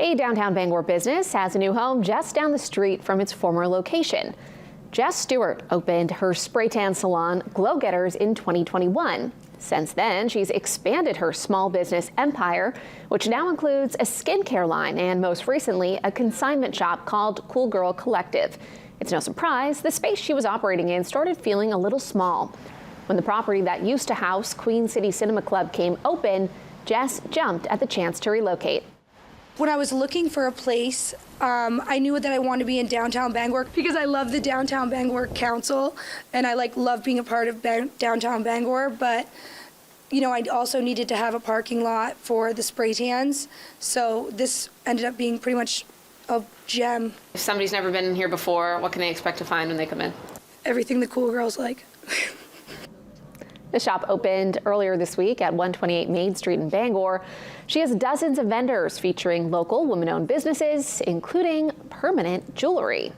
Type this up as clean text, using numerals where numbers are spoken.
A downtown Bangor business has a new home just down the street from its former location. Jess Stewart opened her spray tan salon, Glow Getters, in 2021. Since then, she's expanded her small business empire, which now includes a skincare line and most recently a consignment shop called Cool Girl Collective. It's no surprise the space she was operating in started feeling a little small. When the property that used to house Queen City Cinema Club came open, Jess jumped at the chance to relocate. When I was looking for a place, I knew that I wanted to be in downtown Bangor because I love the downtown Bangor council and I love being a part of downtown Bangor, but I also needed to have a parking lot for the spray tans, so this ended up being pretty much a gem. If somebody's never been in here before, what can they expect to find when they come in? Everything the cool girls like. The shop opened earlier this week at 128 Main Street in Bangor. She has dozens of vendors featuring local women-owned businesses, including permanent jewelry.